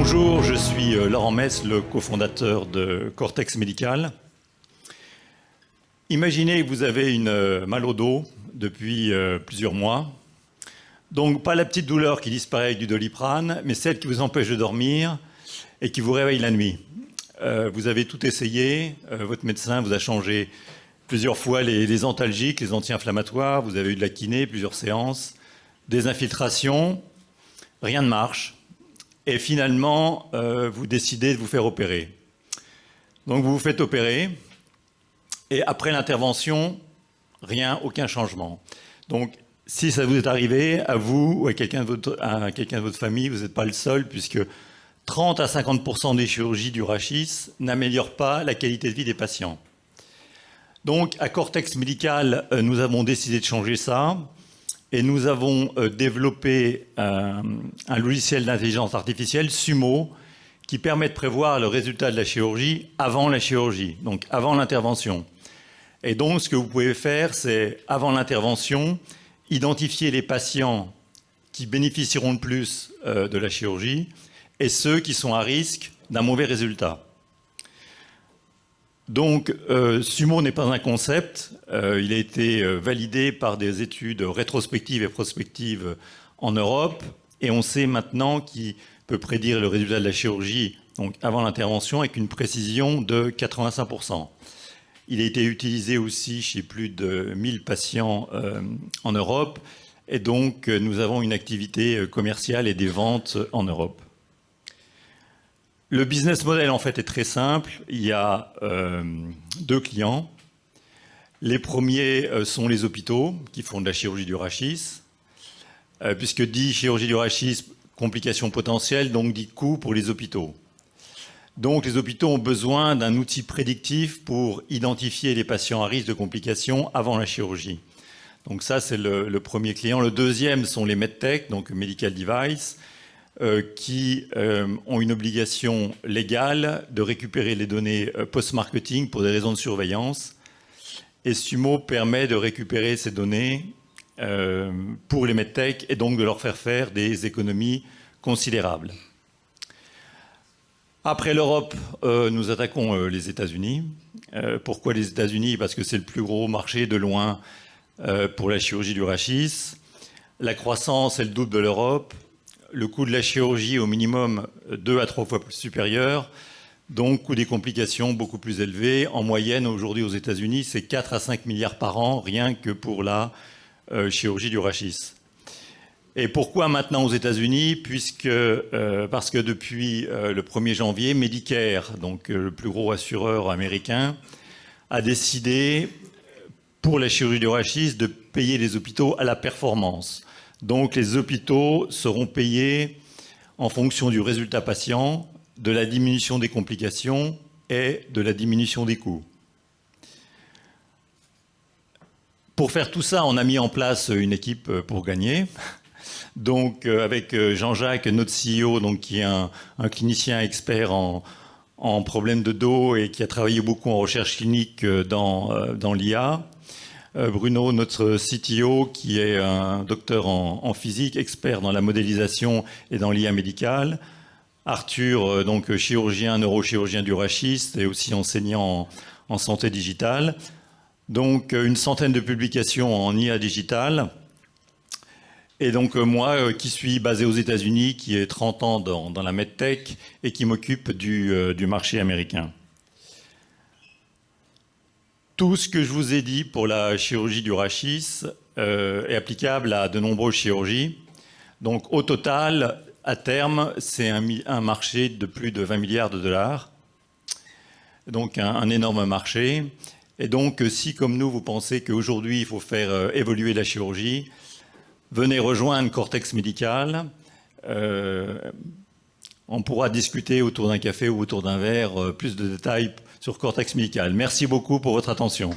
Bonjour, je suis Laurent Mess, le cofondateur de Cortex Médical. Imaginez que vous avez une mal au dos depuis plusieurs mois. Donc pas la petite douleur qui disparaît avec du Doliprane, mais celle qui vous empêche de dormir et qui vous réveille la nuit. Vous avez tout essayé, votre médecin vous a changé plusieurs fois les antalgiques, les anti-inflammatoires, vous avez eu de la kiné, plusieurs séances, des infiltrations, rien ne marche. Et finalement, vous décidez de vous faire opérer. Donc vous vous faites opérer, et après l'intervention, rien, aucun changement. Donc si ça vous est arrivé, à vous ou à quelqu'un de votre famille, vous n'êtes pas le seul, puisque 30 à 50% des chirurgies du rachis n'améliorent pas la qualité de vie des patients. Donc à Cortex Médical, nous avons décidé de changer ça. Et nous avons développé un logiciel d'intelligence artificielle, Sumo, qui permet de prévoir le résultat de la chirurgie avant la chirurgie, donc avant l'intervention. Et donc, ce que vous pouvez faire, c'est, avant l'intervention, identifier les patients qui bénéficieront le plus de la chirurgie et ceux qui sont à risque d'un mauvais résultat. Donc, Sumo n'est pas un concept. Il a été validé par des études rétrospectives et prospectives en Europe. Et on sait maintenant qu'il peut prédire le résultat de la chirurgie donc avant l'intervention avec une précision de 85%. Il a été utilisé aussi chez plus de 1000 patients en Europe. Et donc, nous avons une activité commerciale et des ventes en Europe. Le business model, en fait, est très simple. Il y a deux clients. Les premiers sont les hôpitaux qui font de la chirurgie du rachis. Puisque dit chirurgie du rachis, complications potentielles, donc dit coût pour les hôpitaux. Donc les hôpitaux ont besoin d'un outil prédictif pour identifier les patients à risque de complications avant la chirurgie. Donc ça, c'est le premier client. Le deuxième sont les medtech, donc medical device, qui ont une obligation légale de récupérer les données post-marketing pour des raisons de surveillance. Et Sumo permet de récupérer ces données pour les medtech et donc de leur faire des économies considérables. Après l'Europe, nous attaquons les États-Unis. Pourquoi les États-Unis? Parce que c'est le plus gros marché de loin pour la chirurgie du rachis. La croissance est le double de l'Europe. Le coût de la chirurgie au minimum 2 à 3 fois plus supérieur, donc coût des complications beaucoup plus élevé. En moyenne, aujourd'hui aux États-Unis, c'est 4 à 5 milliards par an, rien que pour la chirurgie du rachis. Et pourquoi maintenant aux États-Unis? Parce que depuis le 1er janvier, Medicare, donc le plus gros assureur américain, a décidé pour la chirurgie du rachis de payer les hôpitaux à la performance. Donc les hôpitaux seront payés en fonction du résultat patient, de la diminution des complications et de la diminution des coûts. Pour faire tout ça, on a mis en place une équipe pour gagner. Donc avec Jean-Jacques, notre CEO, donc, qui est un clinicien expert en problèmes de dos et qui a travaillé beaucoup en recherche clinique dans l'IA. Bruno, notre CTO, qui est un docteur en physique, expert dans la modélisation et dans l'IA médicale. Arthur, donc chirurgien, neurochirurgien du rachis et aussi enseignant en santé digitale. Donc une centaine de publications en IA digitale. Et donc moi, qui suis basé aux États-Unis, qui ai 30 ans dans la medtech et qui m'occupe du marché américain. Tout ce que je vous ai dit pour la chirurgie du rachis est applicable à de nombreuses chirurgies. Donc au total, à terme, c'est un marché de plus de 20 milliards de dollars. Donc un énorme marché. Et donc si, comme nous, vous pensez qu'aujourd'hui, il faut faire évoluer la chirurgie, venez rejoindre Cortex Médical. On pourra discuter autour d'un café ou autour d'un verre plus de détails sur Cortex Médical. Merci beaucoup pour votre attention.